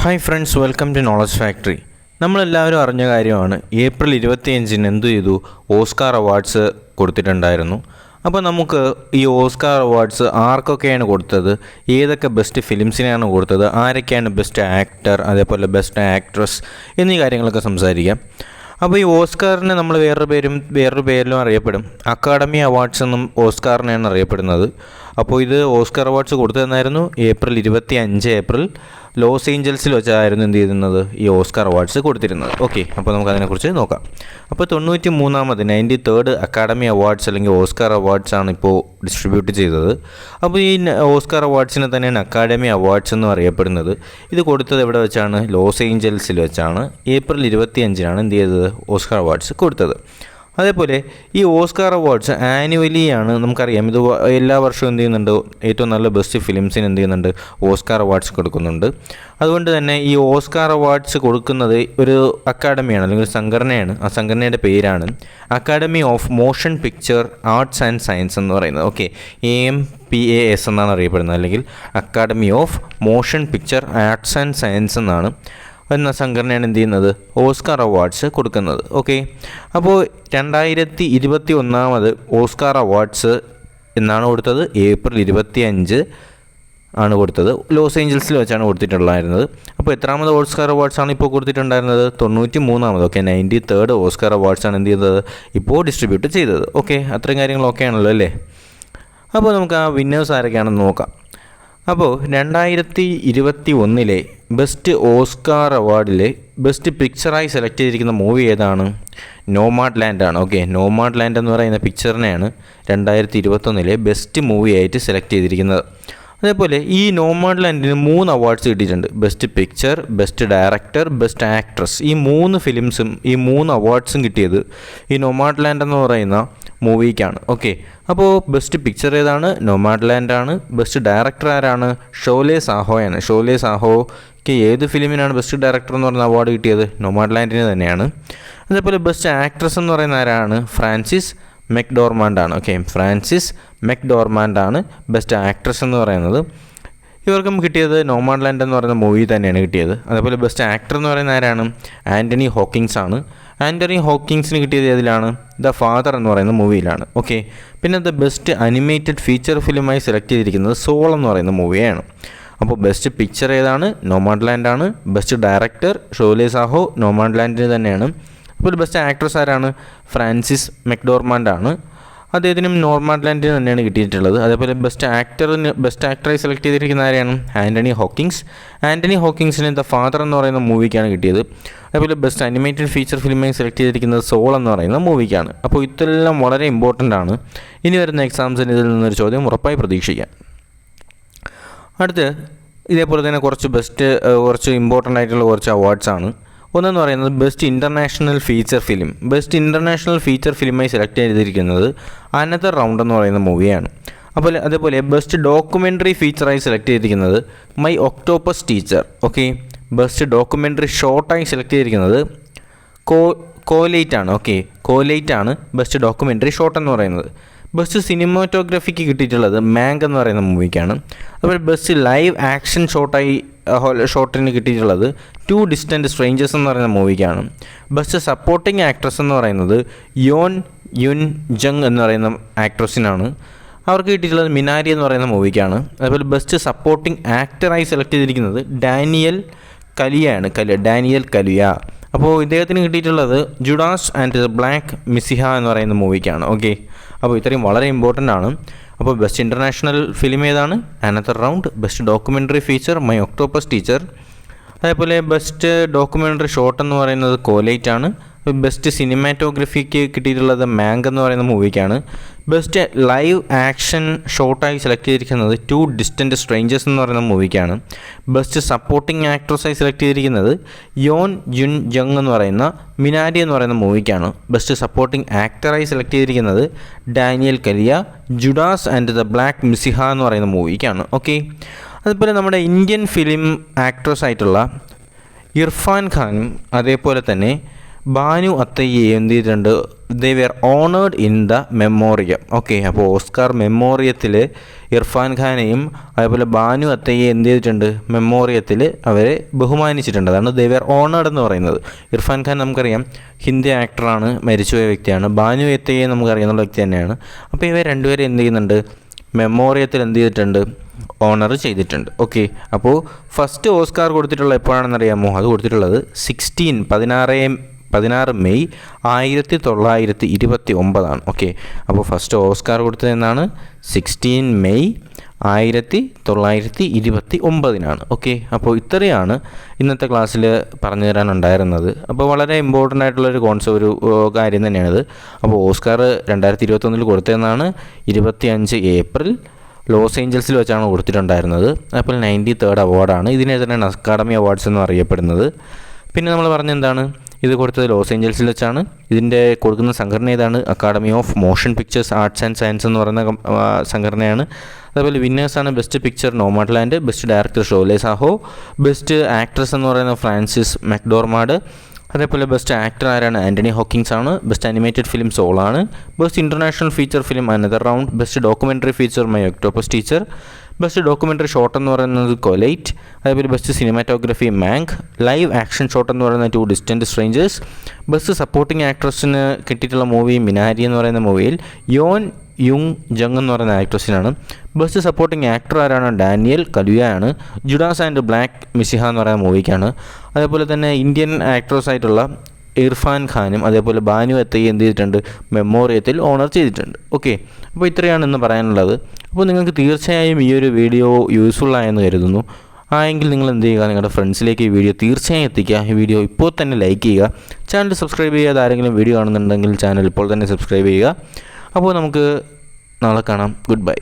Hi friends, welcome to Knowledge Factory. നമ്മളെല്ലാവരും അറിഞ്ഞ കാര്യമാണ്, ഏപ്രിൽ 25-ന് എന്തു ചെയ്തു, ഓസ്കാർ അവാർഡ്സ് കൊടുത്തിട്ടുണ്ടായിരുന്നു. അപ്പോൾ നമുക്ക് ഈ ഓസ്കാർ അവാർഡ്സ് ആർക്കൊക്കെയാണ് കൊടുത്തത്, ഏതൊക്കെ ബെസ്റ്റ് ഫിലിംസിനെയാണ് കൊടുത്തത്, ആരൊക്കെയാണ് ബെസ്റ്റ് ആക്ടർ, അതേപോലെ ബെസ്റ്റ് ആക്ട്രസ് എന്നീ കാര്യങ്ങളൊക്കെ സംസാരിക്കാം. അപ്പോൾ ഈ ഓസ്കാറിനെ നമ്മൾ വേറൊരു പേരിലും അറിയപ്പെടും. അക്കാഡമി അവാർഡ്സ് എന്നും ഓസ്കാറിനെയാണ് അറിയപ്പെടുന്നത്. അപ്പോൾ ഇത് ഓസ്കാർ അവാർഡ്സ് കൊടുത്തതെന്നായിരുന്നു ഏപ്രിൽ 25 ലോസ് ഏഞ്ചൽസിൽ വെച്ചായിരുന്നു എന്ത് ചെയ്യുന്നത്, ഈ ഓസ്കാർ അവാർഡ്സ് കൊടുത്തിരുന്നത്. ഓക്കെ, അപ്പോൾ നമുക്ക് അതിനെക്കുറിച്ച് നോക്കാം. അപ്പോൾ 93rd അക്കാഡമി അവാർഡ്സ് അല്ലെങ്കിൽ ഓസ്കാർ അവാർഡ്സ് ആണ് ഇപ്പോൾ ഡിസ്ട്രിബ്യൂട്ട് ചെയ്തത്. അപ്പോൾ ഈ ഓസ്കാർ അവാർഡ്സിനെ തന്നെയാണ് അക്കാഡമി അവാർഡ്സ് എന്നും അറിയപ്പെടുന്നത്. ഇത് കൊടുത്തത് എവിടെ വെച്ചാണ്? ലോസ് ഏഞ്ചൽസിൽ വെച്ചാണ്. ഏപ്രിൽ 25-നാണ് എന്ത് ചെയ്തത്, ഓസ്കാർ അവാർഡ്സ് കൊടുത്തത്. അതേപോലെ ഈ ഓസ്കാർ അവാർഡ്സ് ആനുവലി ആണ്, നമുക്കറിയാം. ഇത് എല്ലാ വർഷവും എന്ത് ചെയ്യുന്നുണ്ട്, ഏറ്റവും നല്ല ബെസ്റ്റ് ഫിലിംസിന് എന്ത് ചെയ്യുന്നുണ്ട്, ഓസ്കാർ അവാർഡ്സ് കൊടുക്കുന്നുണ്ട്. അതുകൊണ്ട് തന്നെ ഈ ഓസ്കാർ അവാർഡ്സ് കൊടുക്കുന്നത് ഒരു അക്കാഡമിയാണ് അല്ലെങ്കിൽ ഒരു സംഘടനയാണ്. ആ സംഘടനയുടെ പേരാണ് academy of motion picture arts and science എന്ന് പറയുന്നത്. ഓക്കെ, AMPAS എന്നാണ് അറിയപ്പെടുന്നത്, അല്ലെങ്കിൽ academy of motion picture arts and science എന്ന സംഘടനയാണ് എന്ത് ചെയ്യുന്നത്, ഓസ്കാർ അവാർഡ്സ് കൊടുക്കുന്നത്. ഓക്കെ, അപ്പോൾ 2021 ഓസ്കാർ അവാർഡ്സ് എന്നാണ് കൊടുത്തത്. ഏപ്രിൽ 25 ആണ് കൊടുത്തത്. ലോസ് ഏഞ്ചൽസിൽ വെച്ചാണ് കൊടുത്തിട്ടുണ്ടായിരുന്നത്. അപ്പോൾ എത്രാമത് ഓസ്കാർ അവാർഡ്സാണ് ഇപ്പോൾ കൊടുത്തിട്ടുണ്ടായിരുന്നത്? 93. ഓക്കെ, 93rd ഓസ്കാർ അവാർഡ്സാണ് എന്ത് ചെയ്തത്, ഇപ്പോൾ ഡിസ്ട്രിബ്യൂട്ട് ചെയ്തത്. ഓക്കെ, അത്രയും കാര്യങ്ങളൊക്കെ ആണല്ലോ അല്ലേ. അപ്പോൾ നമുക്ക് ആ വിന്നേഴ്സ് ആരൊക്കെയാണെന്ന് നോക്കാം. അപ്പോൾ 2021 ബെസ്റ്റ് ഓസ്കാർ അവാർഡിൽ ബെസ്റ്റ് പിക്ചറായി സെലക്ട് ചെയ്തിരിക്കുന്ന മൂവി ഏതാണ്? നോമാഡ് ലാൻഡ് ആണ്. ഓക്കെ, നോമാഡ് ലാൻഡ് എന്ന് പറയുന്ന പിക്ചറിനെയാണ് 2021 ബെസ്റ്റ് മൂവി ആയിട്ട് സെലക്ട് ചെയ്തിരിക്കുന്നത്. അതേപോലെ ഈ നോമാഡ് ലാൻഡിന് 3 അവാർഡ്സ് കിട്ടിയിട്ടുണ്ട്. Best picture, best director, best actress. ഈ 3 ഫിലിംസും ഈ 3 അവാർഡ്സും കിട്ടിയത് ഈ നോമാഡ് ലാൻഡ് എന്ന് പറയുന്ന മൂവിക്കാണ്. ഓക്കെ, അപ്പോൾ ബെസ്റ്റ് പിക്ചർ ഏതാണ്? നോമാഡ് ലാൻഡ് ആണ്. ബെസ്റ്റ് ഡയറക്ടർ ആരാണ്? ഷോലെ സാഹോയാണ്. ഷോലെ സാഹോയ്ക്ക് ഏത് ഫിലിമിനാണ് ബെസ്റ്റ് ഡയറക്ടർ എന്ന് പറയുന്ന അവാർഡ് കിട്ടിയത്? നോമാഡ് ലാൻഡിന് തന്നെയാണ്. അതേപോലെ ബെസ്റ്റ് ആക്ട്രസ് എന്ന് പറയുന്ന ആരാണ്? ഫ്രാൻസിസ് മെക്ഡോർമാൻഡ് ആണ്. ഓക്കെ, ഫ്രാൻസിസ് മെക്ഡോർമാൻഡ് ആണ് ബെസ്റ്റ് ആക്ട്രസ് എന്ന് പറയുന്നത്. ഇവർക്കും കിട്ടിയത് നോമാഡ് ലാൻഡ് എന്ന് പറയുന്ന മൂവി തന്നെയാണ് കിട്ടിയത്. അതേപോലെ ബെസ്റ്റ് ആക്ടർ എന്ന് പറയുന്ന ആരാണ്? ആൻ്റണി ഹോക്കിങ്സ് ആണ്. ആൻ്റണി ഹോക്കിങ്സിന് കിട്ടിയത് ഏതിലാണ്? ദ ഫാദർ എന്ന് പറയുന്ന മൂവിയിലാണ്. ഓക്കെ, പിന്നെ ദ ബെസ്റ്റ് അനിമേറ്റഡ് ഫീച്ചർ ഫിലിമായി സെലക്ട് ചെയ്തിരിക്കുന്നത് സോൾ എന്ന് പറയുന്ന മൂവിയാണ്. അപ്പോൾ ബെസ്റ്റ് പിക്ചർ ഏതാണ്? നോമാഡ് ലാൻഡ് ആണ്. Best director Chloe Zhao, Nomad ലാൻഡിന് തന്നെയാണ്. അപ്പോൾ ബെസ്റ്റ് ആക്ട്രസ് ആരാണ്? ഫ്രാൻസിസ് മെക്ഡോർമാൻഡ് ആണ്. അദ്ദേഹത്തിനും നോമാഡ് ലാൻഡിന് തന്നെയാണ് കിട്ടിയിട്ടുള്ളത്. അതേപോലെ ബെസ്റ്റ് ആക്ടറായി സെലക്ട് ചെയ്തിരിക്കുന്ന ആരെയാണ്? Anthony Hopkins. ആൻ്റണി ഹോക്കിങ്സിന് ദ ഫാദർ എന്ന് പറയുന്ന മൂവിക്കാണ് കിട്ടിയത്. അതേപോലെ ബെസ്റ്റ് അനിമേറ്റഡ് ഫീച്ചർ ഫിലിമായി സെലക്ട് ചെയ്തിരിക്കുന്നത് സോൾ എന്ന് പറയുന്ന മൂവിക്കാണ്. അപ്പോൾ ഇതെല്ലാം വളരെ ഇമ്പോർട്ടൻ്റ് ആണ്. ഇനി വരുന്ന എക്സാംസിന് ഇതിൽ നിന്നൊരു ചോദ്യം ഉറപ്പായി പ്രതീക്ഷിക്കാം. അടുത്ത് ഇതേപോലെ തന്നെ കുറച്ച് ഇമ്പോർട്ടൻ്റ് ആയിട്ടുള്ള കുറച്ച് അവാർഡ്സാണ്. ഒന്നെന്ന് പറയുന്നത് best international feature film. Best international feature ഫിലിമായി സെലക്ട് ചെയ്തിരിക്കുന്നത് അനദർ റൗണ്ട് എന്ന് പറയുന്ന മൂവിയാണ്. അതേപോലെ ബെസ്റ്റ് ഡോക്യുമെൻ്ററി ഫീച്ചറായി സെലക്ട് ചെയ്തിരിക്കുന്നത് My octopus Teacher. Okay, best documentary ഷോർട്ടായി സെലക്ട് ചെയ്തിരിക്കുന്നത് കോലൈറ്റ് ആണ്. ഓക്കെ, കോലൈറ്റ് ആണ് ബെസ്റ്റ് ഡോക്യുമെൻ്ററി ഷോർട്ട് എന്ന് പറയുന്നത്. ബെസ്റ്റ് സിനിമാറ്റോഗ്രഫിക്ക് കിട്ടിയിട്ടുള്ളത് മാങ്ക് എന്ന് പറയുന്ന മൂവിക്കാണ്. അതുപോലെ ബെസ്റ്റ് ലൈവ് ആക്ഷൻ ഷോട്ടിന് കിട്ടിയിട്ടുള്ളത് 2 Distant Strangers എന്ന് പറയുന്ന മൂവിക്കാണ്. ബെസ്റ്റ് സപ്പോർട്ടിംഗ് ആക്ട്രസ് എന്ന് പറയുന്നത് യോൻ യുൻ ജങ് എന്ന് പറയുന്ന ആക്ട്രസിനാണ്. അവർക്ക് കിട്ടിയിട്ടുള്ളത് മിനാരി എന്ന് പറയുന്ന മൂവിക്കാണ്. അതുപോലെ ബെസ്റ്റ് സപ്പോർട്ടിംഗ് ആക്ടറായി സെലക്ട് ചെയ്തിരിക്കുന്നത് ഡാനിയൽ കലുയ. അപ്പോൾ ഇദ്ദേഹത്തിന് കിട്ടിയിട്ടുള്ളത് ജുഡാസ് ആൻഡ് ദ ബ്ലാക്ക് മിസിഹ എന്ന് പറയുന്ന മൂവിക്കാണ്. ഓക്കെ, അപ്പോൾ ഇത്രയും വളരെ ഇമ്പോർട്ടൻ്റ് ആണ്. അപ്പോൾ ബെസ്റ്റ് ഇൻ്റർനാഷണൽ ഫിലിം ഏതാണ്? Another round. Best documentary feature my octopus teacher. അതേപോലെ ബെസ്റ്റ് ഡോക്യുമെൻ്ററി ഷോർട്ട് എന്ന് പറയുന്നത് കോലൈറ്റ് ആണ്. ബെസ്റ്റ് സിനിമാറ്റോഗ്രഫിക്ക് കിട്ടിയിട്ടുള്ളത് മാങ്ക് എന്ന് പറയുന്ന മൂവിക്കാണ്. ബെസ്റ്റ് ലൈവ് ആക്ഷൻ ഷോർട്ടായി സെലക്ട് ചെയ്തിരിക്കുന്നത് 2 Distant Strangers എന്ന് പറയുന്ന മൂവിക്കാണ്. ബെസ്റ്റ് സപ്പോർട്ടിംഗ് ആക്ട്രസായി സെലക്ട് ചെയ്തിരിക്കുന്നത് യോൻ യുൻ ജങ് എന്ന് പറയുന്ന മിനാരി എന്ന് പറയുന്ന മൂവിക്കാണ്. ബെസ്റ്റ് സപ്പോർട്ടിംഗ് ആക്ടറായി സെലക്ട് ചെയ്തിരിക്കുന്നത് ഡാനിയൽ കലിയ, ജുഡാസ് ആൻഡ് ദ ബ്ലാക്ക് മിസിഹ എന്ന് പറയുന്ന മൂവിക്കാണ്. ഓക്കെ, അതുപോലെ നമ്മുടെ ഇന്ത്യൻ ഫിലിം ആക്ട്രസ് ആയിട്ടുള്ള ഇർഫാൻ ഖാനും അതേപോലെ തന്നെ ബാനു അത്തയ്യെ എന്ത് ചെയ്തിട്ടുണ്ട്, they were honoured in the Memoriam. Okay, അപ്പോൾ ഓസ്കാർ മെമ്മോറിയത്തിൽ ഇർഫാൻ ഖാനെയും അതേപോലെ ബാനു അത്തയ്യെ എന്ത് ചെയ്തിട്ടുണ്ട്, മെമ്മോറിയത്തിൽ അവരെ ബഹുമാനിച്ചിട്ടുണ്ട്. അതാണ് ദേ വെയർ ഓണേർഡ് എന്ന് പറയുന്നത്. ഇർഫാൻ ഖാൻ നമുക്കറിയാം ഹിന്ദി ആക്ടറാണ്, മരിച്ചുപോയ വ്യക്തിയാണ്. ബാനു അത്തയ്യെ നമുക്കറിയാവുന്ന വ്യക്തി തന്നെയാണ്. അപ്പോൾ ഇവർ രണ്ടുപേരും എന്ത് ചെയ്യുന്നുണ്ട്, മെമ്മോറിയത്തിൽ എന്ത് ചെയ്തിട്ടുണ്ട്, ഓണർ ചെയ്തിട്ടുണ്ട്. ഓക്കെ, അപ്പോൾ ഫസ്റ്റ് ഓസ്കാർ കൊടുത്തിട്ടുള്ള എപ്പോഴാണെന്നറിയാമോ? അത് കൊടുത്തിട്ടുള്ളത് 16 മെയ് 1929. ഓക്കെ, അപ്പോൾ ഫസ്റ്റ് ഓസ്കാർ കൊടുത്തത് എന്നാണ് 16 മെയ് 1929. ഓക്കെ, അപ്പോൾ ഇത്രയാണ് ഇന്നത്തെ ക്ലാസ്സിൽ പറഞ്ഞു തരാനുണ്ടായിരുന്നത്. അപ്പോൾ വളരെ ഇമ്പോർട്ടൻ്റ് ആയിട്ടുള്ളൊരു ഒരു കാര്യം തന്നെയാണിത്. അപ്പോൾ ഓസ്കാർ 2021 കൊടുത്തതെന്നാണ് 25 ഏപ്രിൽ ലോസ് ഏഞ്ചൽസിൽ വെച്ചാണ് കൊടുത്തിട്ടുണ്ടായിരുന്നത്. അപ്പോൾ 93rd അവാർഡാണ്. ഇതിനെ തന്നെയാണ് അക്കാഡമി അവാർഡ്സ് എന്ന് അറിയപ്പെടുന്നത്. പിന്നെ നമ്മൾ പറഞ്ഞ എന്താണ്, ഇത് കൊടുത്തത് ലോസ് ഏഞ്ചൽസിൽ വെച്ചാണ്. ഇതിൻ്റെ കൊടുക്കുന്ന സംഘടന ഏതാണ്? Academy of motion pictures arts and science എന്ന് പറയുന്ന സംഘടനയാണ്. അതേപോലെ വിന്നേഴ്സാണ് best picture Nomadland, best director Chloe Zhao, best actress എന്ന് പറയുന്ന ഫ്രാൻസിസ് മെക്ഡോർമാഡ്, അതേപോലെ ബെസ്റ്റ് ആക്ടർ ആരാണ്? ആൻ്റണി ഹോക്കിൻസ് ആണ്. ബെസ്റ്റ് അനിമേറ്റഡ് ഫിലിം സോളാണ്. Best international feature film another round. Best documentary feature my octopus teacher. Best documentary short എന്ന് പറയുന്നത് Colette. അതേപോലെ best cinematography Mank. Live action short എന്ന് പറയുന്നത് two distant strangers. Best supporting ആക്ട്രസിന് കിട്ടിയിട്ടുള്ള movie Minari എന്ന് പറയുന്ന മൂവിയിൽ യോൻ യുങ് ജങ് എന്ന് പറയുന്ന ആക്ട്രസിനാണ്. ബെസ്റ്റ് സപ്പോർട്ടിംഗ് ആക്ടർ ആരാണ്? ഡാനിയൽ കലുയാണ്. ജുഡാസ് ആൻഡ് ബ്ലാക്ക് മിസിഹ എന്ന് പറയുന്ന മൂവിക്കാണ്. അതേപോലെ തന്നെ ഇന്ത്യൻ ആക്ട്രസ് ആയിട്ടുള്ള ഇർഫാൻ ഖാനും അതേപോലെ ബാനു അത്തയ്യെ എന്ത് ചെയ്തിട്ടുണ്ട്, മെമ്മോറിയത്തിൽ ഓണർ ചെയ്തിട്ടുണ്ട്. ഓക്കെ, അപ്പോൾ ഇത്രയാണ് ഇന്ന് പറയാനുള്ളത്. അപ്പോൾ നിങ്ങൾക്ക് തീർച്ചയായും ഈ ഒരു വീഡിയോ യൂസ്ഫുൾ ആയെന്ന് കരുതുന്നു. ആയെങ്കിൽ നിങ്ങൾ എന്ത് ചെയ്യുക, നിങ്ങളുടെ ഫ്രണ്ട്സിലേക്ക് ഈ വീഡിയോ തീർച്ചയായും എത്തിക്കുക. ഈ വീഡിയോ ഇപ്പോൾ തന്നെ ലൈക്ക് ചെയ്യുക. ചാനൽ സബ്സ്ക്രൈബ് ചെയ്യാതെ ആരെങ്കിലും വീഡിയോ കാണുന്നുണ്ടെങ്കിൽ ചാനൽ ഇപ്പോൾ തന്നെ സബ്സ്ക്രൈബ് ചെയ്യുക. അപ്പോൾ നമുക്ക് നാളെ കാണാം. Good bye.